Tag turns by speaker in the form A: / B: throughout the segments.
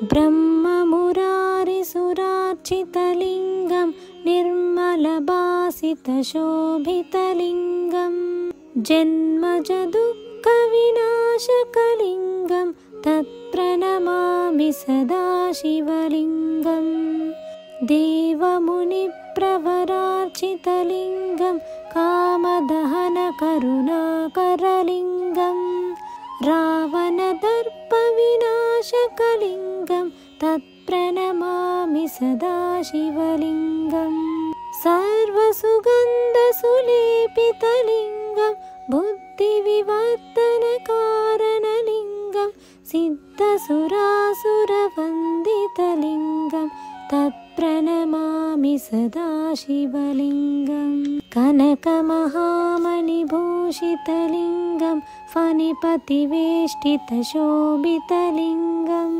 A: ब्रह्ममुरारिसुरार्चितलिङ्गं निर्मलभासितशोभितलिङ्गं जन्मजदुःखविनाशकलिङ्गं तत्प्रणमामि सदा शिवलिङ्गं देवमुनिप्रवरार्चितलिङ्गं कामदहनकरुणाकरलिङ्गं रावणदर्पविनाशकलिङ्गं तत्प्रणमामि सदा शिवलिङ्गं सर्वसुगन्धसुलेपितलिङ्गं बुद्धिविवर्धनकारणलिङ्गं सिद्धसुरासुरवन्दितलिङ्गं तत्प्रणमामि सदा शिवलिङ्गं कनकमहामणिभूषितलिङ्गं फणिपतिवेष्टितशोभितलिङ्गं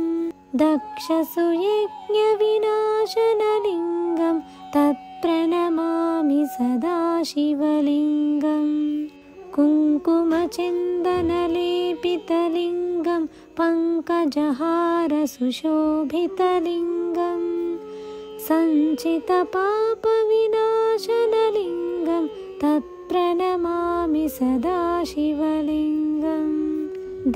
A: दक्षसुयज्ञविनाशनलिङ्गं तत्प्रणमामि सदा शिवलिङ्गं कुङ्कुमचन्दनलेपितलिङ्गं पङ्कजहारसुशोभितलिङ्गं सञ्चितपापविनाशनलिङ्गं तत्प्रणमामि सदा शिवलिङ्गं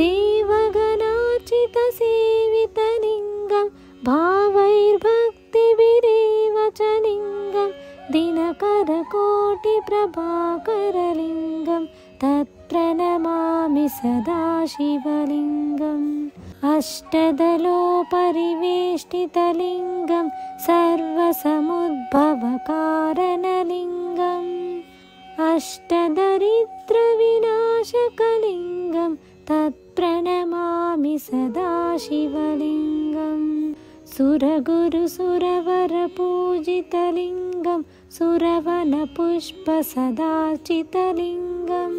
A: देवगणार्चितसेवितलिङ्गं भावैर्भक्तिभिरेव च लिङ्गं दिनकरकोटिप्रभाकरलिङ्गं तत्प्रणमामि सदा शिवलिङ्गम् अष्टदलोपरिवेष्टितलिङ्गं सर्वसमुद्भवकारणलिङ्गम् अष्टदरिद्रविनाशकलिङ्गं तत्प्रणमामि सदा शिवलिङ्गं सुरगुरुसुरवरपूजितलिङ्गं सुरवनपुष्पसदार्चितलिङ्गं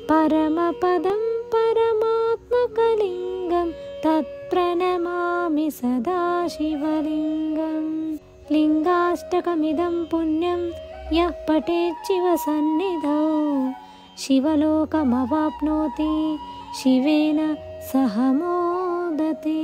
A: परमपदं परमात्मकलिङ्गं तत्प्रणमामि सदा शिवलिङ्गं लिङ्गाष्टकमिदं पुण्यं यः पठेत् शिवसन्निधौ शिवलोकमवाप्नोति शिवेन सह मोदते।